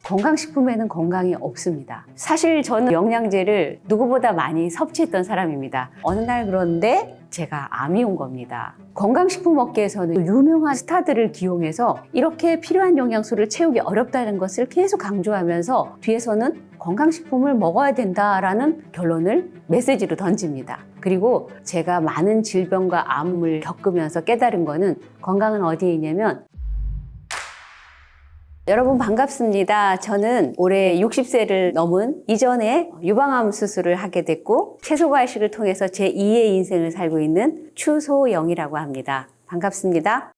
건강식품에는 건강이 없습니다. 사실 저는 영양제를 누구보다 많이 섭취했던 사람입니다. 어느 날 그런데 제가 암이 온 겁니다. 건강식품 업계에서는 유명한 스타들을 기용해서 이렇게 필요한 영양소를 채우기 어렵다는 것을 계속 강조하면서 뒤에서는 건강식품을 먹어야 된다라는 결론을 메시지로 던집니다. 그리고 제가 많은 질병과 암을 겪으면서 깨달은 거는 건강은 어디에 있냐면 여러분 반갑습니다. 저는 올해 60세를 넘은 이전에 유방암 수술을 하게 됐고 채소과식을 통해서 제2의 인생을 살고 있는 추소영이라고 합니다. 반갑습니다.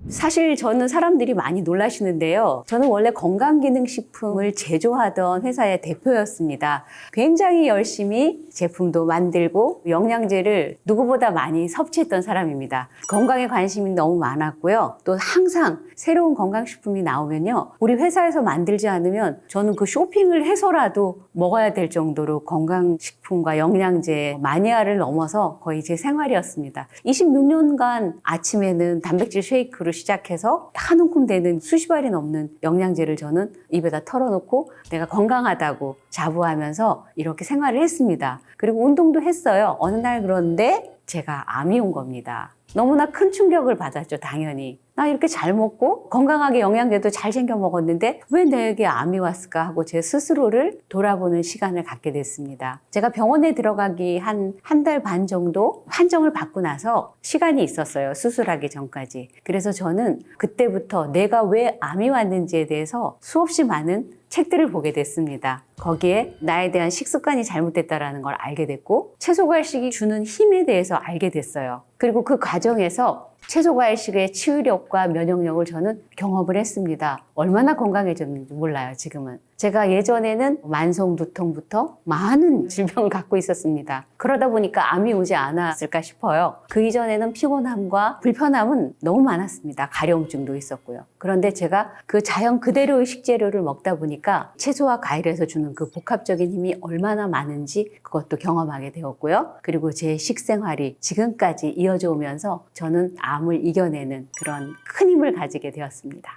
사실 저는 사람들이 많이 놀라시는데요. 저는 원래 건강기능식품을 제조하던 회사의 대표였습니다. 굉장히 열심히 제품도 만들고 영양제를 누구보다 많이 섭취했던 사람입니다. 건강에 관심이 너무 많았고요. 또 항상 새로운 건강식품이 나오면요. 우리 회사에서 만들지 않으면 저는 그 쇼핑을 해서라도 먹어야 될 정도로 건강식품과 영양제 마니아를 넘어서 거의 제 생활이었습니다. 26년간 아침에는 단백질 쉐이크로 시작해서 한 움큼 되는 수십 알이 넘는 영양제를 저는 입에다 털어놓고 내가 건강하다고 자부하면서 이렇게 생활을 했습니다. 그리고 운동도 했어요. 어느 날 그런데 제가 암이 온 겁니다. 너무나 큰 충격을 받았죠, 당연히. 나 이렇게 잘 먹고 건강하게 영양제도 잘 챙겨 먹었는데 왜 내게 암이 왔을까 하고 제 스스로를 돌아보는 시간을 갖게 됐습니다. 제가 병원에 들어가기 한 달 반 정도 판정을 받고 나서 시간이 있었어요. 수술하기 전까지. 그래서 저는 그때부터 내가 왜 암이 왔는지에 대해서 수없이 많은 책들을 보게 됐습니다. 거기에 나에 대한 식습관이 잘못됐다는 걸 알게 됐고 채소과일식이 주는 힘에 대해서 알게 됐어요. 그리고 그 과정에서 채소과일식의 치유력과 면역력을 저는 경험을 했습니다. 얼마나 건강해졌는지 몰라요, 지금은. 제가 예전에는 만성두통부터 많은 질병을 갖고 있었습니다. 그러다 보니까 암이 오지 않았을까 싶어요. 그 이전에는 피곤함과 불편함은 너무 많았습니다. 가려움증도 있었고요. 그런데 제가 그 자연 그대로의 식재료를 먹다 보니까 채소와 과일에서 주는 그 복합적인 힘이 얼마나 많은지 그것도 경험하게 되었고요. 그리고 제 식생활이 지금까지 이어져 오면서 저는 암을 이겨내는 그런 큰 힘을 가지게 되었습니다.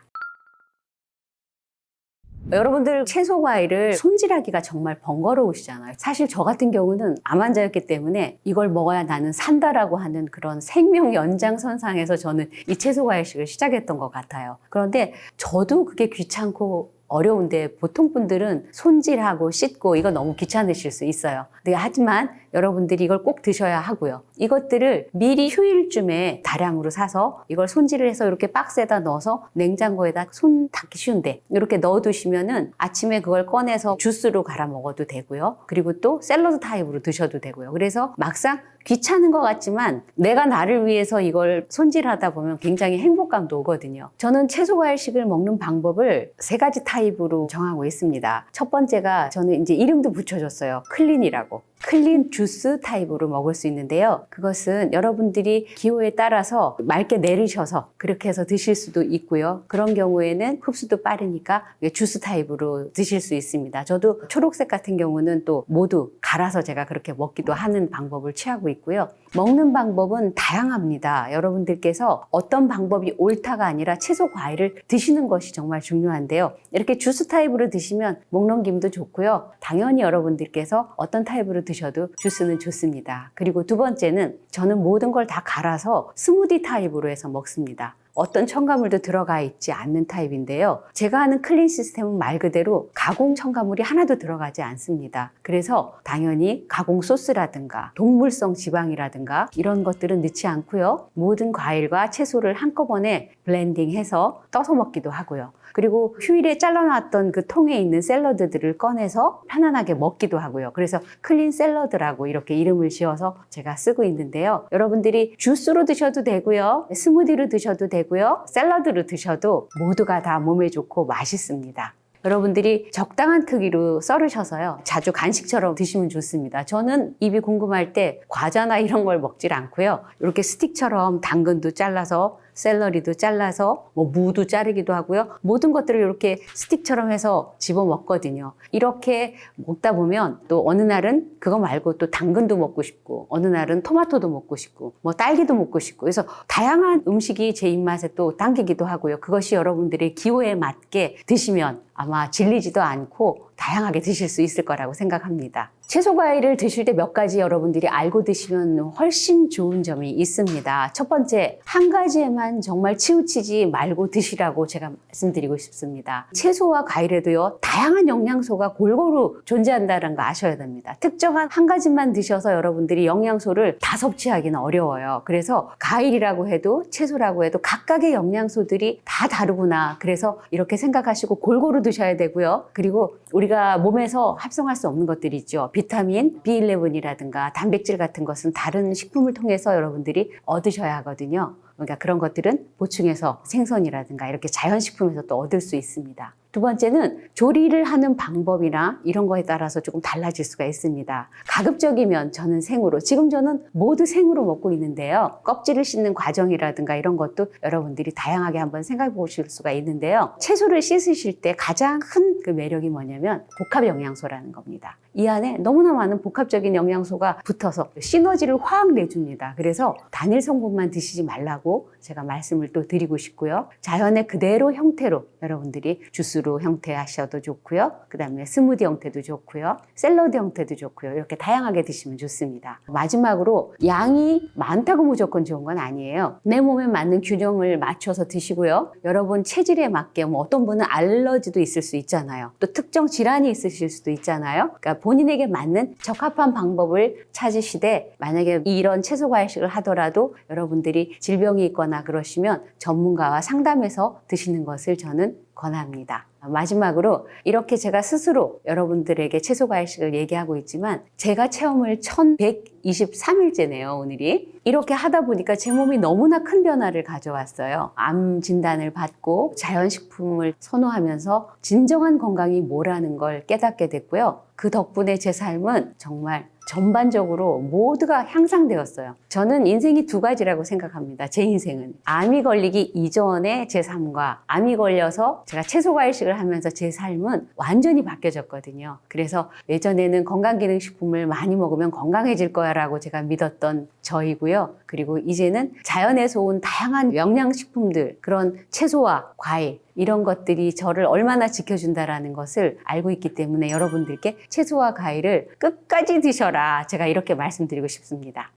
여러분들 채소 과일을 손질하기가 정말 번거로우시잖아요. 사실 저 같은 경우는 암 환자였기 때문에 이걸 먹어야 나는 산다라고 하는 그런 생명 연장선상에서 저는 이 채소 과일식을 시작했던 것 같아요. 그런데 저도 그게 귀찮고 어려운데 보통 분들은 손질하고 씻고 이거 너무 귀찮으실 수 있어요. 하지만 여러분들이 이걸 꼭 드셔야 하고요. 이것들을 미리 휴일쯤에 다량으로 사서 이걸 손질을 해서 이렇게 박스에다 넣어서 냉장고에다 손 닿기 쉬운데 이렇게 넣어두시면은 아침에 그걸 꺼내서 주스로 갈아 먹어도 되고요. 그리고 또 샐러드 타입으로 드셔도 되고요. 그래서 막상 귀찮은 것 같지만 내가 나를 위해서 이걸 손질하다 보면 굉장히 행복감도 오거든요. 저는 채소 과일식을 먹는 방법을 3가지 타입으로 정하고 있습니다. 첫 번째가 저는 이제 이름도 붙여줬어요. 클린이라고. 클린 주스 타입으로 먹을 수 있는데요. 그것은 여러분들이 기호에 따라서 맑게 내리셔서 그렇게 해서 드실 수도 있고요. 그런 경우에는 흡수도 빠르니까 주스 타입으로 드실 수 있습니다. 저도 초록색 같은 경우는 또 모두 갈아서 제가 그렇게 먹기도 하는 방법을 취하고 있고요. 먹는 방법은 다양합니다. 여러분들께서 어떤 방법이 옳다가 아니라 채소 과일을 드시는 것이 정말 중요한데요. 이렇게 주스 타입으로 드시면 목 넘김도 좋고요. 당연히 여러분들께서 어떤 타입으로 드셔도 주스는 좋습니다. 그리고 두 번째는 저는 모든 걸 다 갈아서 스무디 타입으로 해서 먹습니다. 어떤 첨가물도 들어가 있지 않는 타입인데요. 제가 하는 클린 시스템은 말 그대로 가공 첨가물이 하나도 들어가지 않습니다. 그래서 당연히 가공 소스라든가 동물성 지방이라든가 이런 것들은 넣지 않고요. 모든 과일과 채소를 한꺼번에 블렌딩해서 떠서 먹기도 하고요. 그리고 휴일에 잘라놨던 그 통에 있는 샐러드들을 꺼내서 편안하게 먹기도 하고요. 그래서 클린 샐러드라고 이렇게 이름을 지어서 제가 쓰고 있는데요. 여러분들이 주스로 드셔도 되고요. 스무디로 드셔도 되고요. 샐러드로 드셔도 모두가 다 몸에 좋고 맛있습니다. 여러분들이 적당한 크기로 썰으셔서요. 자주 간식처럼 드시면 좋습니다. 저는 입이 궁금할 때 과자나 이런 걸 먹질 않고요. 이렇게 스틱처럼 당근도 잘라서 샐러리도 잘라서 뭐 무도 자르기도 하고요. 모든 것들을 이렇게 스틱처럼 해서 집어 먹거든요. 이렇게 먹다 보면 또 어느 날은 그거 말고 또 당근도 먹고 싶고 어느 날은 토마토도 먹고 싶고 뭐 딸기도 먹고 싶고 그래서 다양한 음식이 제 입맛에 또 당기기도 하고요. 그것이 여러분들의 기호에 맞게 드시면 아마 질리지도 않고 다양하게 드실 수 있을 거라고 생각합니다. 채소 과일을 드실 때 몇 가지 여러분들이 알고 드시면 훨씬 좋은 점이 있습니다. 첫 번째, 한 가지에만 정말 치우치지 말고 드시라고 제가 말씀드리고 싶습니다. 채소와 과일에도요, 다양한 영양소가 골고루 존재한다는 거 아셔야 됩니다. 특정한 한 가지만 드셔서 여러분들이 영양소를 다 섭취하기는 어려워요. 그래서 과일이라고 해도 채소라고 해도 각각의 영양소들이 다 다르구나. 그래서 이렇게 생각하시고 골고루 드셔야 되고요. 그리고 우리가 몸에서 합성할 수 없는 것들이 있죠. 비타민, B11이라든가 단백질 같은 것은 다른 식품을 통해서 여러분들이 얻으셔야 하거든요. 그러니까 그런 것들은 보충해서 생선이라든가 이렇게 자연식품에서 또 얻을 수 있습니다. 두 번째는 조리를 하는 방법이나 이런 거에 따라서 조금 달라질 수가 있습니다. 가급적이면 저는 생으로, 지금 저는 모두 생으로 먹고 있는데요. 껍질을 씻는 과정이라든가 이런 것도 여러분들이 다양하게 한번 생각해 보실 수가 있는데요. 채소를 씻으실 때 가장 큰 그 매력이 뭐냐면 복합 영양소라는 겁니다. 이 안에 너무나 많은 복합적인 영양소가 붙어서 시너지를 확 내줍니다. 그래서 단일 성분만 드시지 말라고 제가 말씀을 또 드리고 싶고요. 자연의 그대로 형태로 여러분들이 주스로 형태 하셔도 좋고요. 그 다음에 스무디 형태도 좋고요. 샐러드 형태도 좋고요. 이렇게 다양하게 드시면 좋습니다. 마지막으로 양이 많다고 무조건 좋은 건 아니에요. 내 몸에 맞는 균형을 맞춰서 드시고요. 여러분 체질에 맞게 뭐 어떤 분은 알러지도 있을 수 있잖아요. 또 특정 질환이 있으실 수도 있잖아요. 그러니까 본인에게 맞는 적합한 방법을 찾으시되 만약에 이런 채소 과일식을 하더라도 여러분들이 질병이 있거나 그러시면 전문가와 상담해서 드시는 것을 저는 권합니다. 마지막으로 이렇게 제가 스스로 여러분들에게 채소 과일식을 얘기하고 있지만 제가 체험을 1123일째네요, 오늘이. 이렇게 하다 보니까 제 몸이 너무나 큰 변화를 가져왔어요. 암 진단을 받고 자연식품을 선호하면서 진정한 건강이 뭐라는 걸 깨닫게 됐고요. 그 덕분에 제 삶은 정말 전반적으로 모두가 향상되었어요. 저는 인생이 두 가지라고 생각합니다. 제 인생은. 암이 걸리기 이전의 제 삶과 암이 걸려서 제가 채소 과일식을 하면서 제 삶은 완전히 바뀌어졌거든요. 그래서 예전에는 건강기능식품을 많이 먹으면 건강해질 거야 라고 제가 믿었던 저이고요. 그리고 이제는 자연에서 온 다양한 영양식품들, 그런 채소와 과일, 이런 것들이 저를 얼마나 지켜준다라는 것을 알고 있기 때문에 여러분들께 채소와 과일을 끝까지 드셔라. 제가 이렇게 말씀드리고 싶습니다.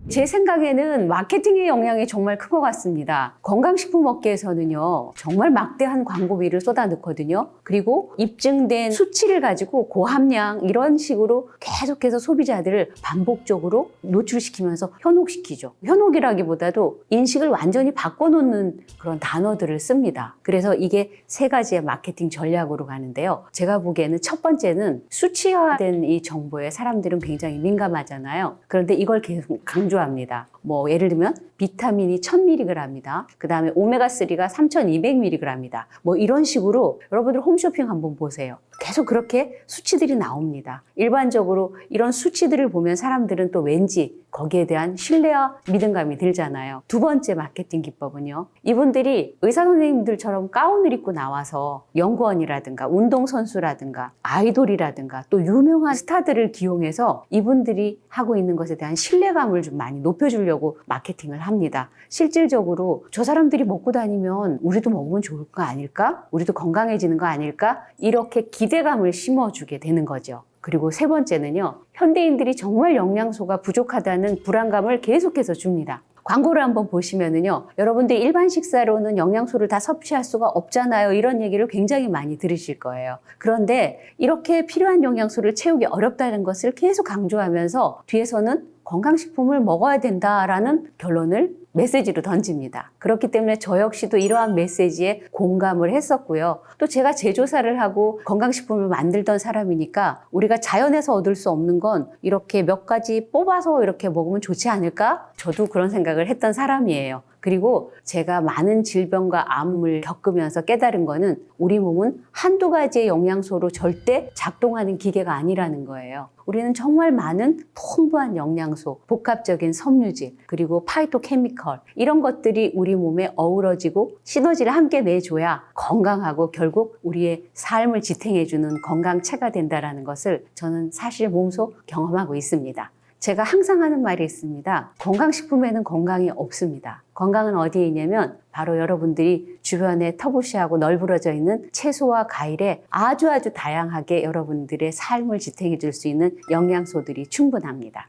제 생각에는 마케팅의 영향이 정말 큰 것 같습니다. 건강식품 업계에서는요, 정말 막대한 광고비를 쏟아넣거든요. 그리고 입증된 수치를 가지고 고함량 이런 식으로 계속해서 소비자들을 반복적으로 노출시키면서 현혹시키죠. 현혹이라기보다도 인식을 완전히 바꿔놓는 그런 단어들을 씁니다. 그래서 이게 세 가지의 마케팅 전략으로 가는데요. 제가 보기에는 첫 번째는 수치화된 이 정보에 사람들은 굉장히 민감하잖아요. 그런데 이걸 계속 합니다. 뭐 예를 들면 비타민이 1000mg이다. 그 다음에 오메가3가 3200mg이다. 뭐 이런 식으로 여러분들 홈쇼핑 한번 보세요. 계속 그렇게 수치들이 나옵니다. 일반적으로 이런 수치들을 보면 사람들은 또 왠지 거기에 대한 신뢰와 믿음감이 들잖아요. 두 번째 마케팅 기법은요. 이분들이 의사 선생님들처럼 가운을 입고 나와서 연구원이라든가 운동선수라든가 아이돌이라든가 또 유명한 스타들을 기용해서 이분들이 하고 있는 것에 대한 신뢰감을 좀 많이 높여주려고 마케팅을 합니다. 실질적으로 저 사람들이 먹고 다니면 우리도 먹으면 좋을 거 아닐까? 우리도 건강해지는 거 아닐까? 이렇게 기대감을 심어주게 되는 거죠. 그리고 세 번째는요. 현대인들이 정말 영양소가 부족하다는 불안감을 계속해서 줍니다. 광고를 한번 보시면은요, 여러분들 일반 식사로는 영양소를 다 섭취할 수가 없잖아요. 이런 얘기를 굉장히 많이 들으실 거예요. 그런데 이렇게 필요한 영양소를 채우기 어렵다는 것을 계속 강조하면서 뒤에서는 건강식품을 먹어야 된다라는 결론을 메시지로 던집니다. 그렇기 때문에 저 역시도 이러한 메시지에 공감을 했었고요. 또 제가 제조사를 하고 건강식품을 만들던 사람이니까 우리가 자연에서 얻을 수 없는 건 이렇게 몇 가지 뽑아서 이렇게 먹으면 좋지 않을까? 저도 그런 생각을 했던 사람이에요. 그리고 제가 많은 질병과 암을 겪으면서 깨달은 거는 우리 몸은 한두 가지의 영양소로 절대 작동하는 기계가 아니라는 거예요. 우리는 정말 많은 풍부한 영양소, 복합적인 섬유질, 그리고 파이토케미컬 이런 것들이 우리 몸에 어우러지고 시너지를 함께 내줘야 건강하고 결국 우리의 삶을 지탱해주는 건강체가 된다는 것을 저는 사실 몸소 경험하고 있습니다. 제가 항상 하는 말이 있습니다. 건강식품에는 건강이 없습니다. 건강은 어디에 있냐면 바로 여러분들이 주변에 터부시하고 널브러져 있는 채소와 과일에 아주 다양하게 여러분들의 삶을 지탱해 줄 수 있는 영양소들이 충분합니다.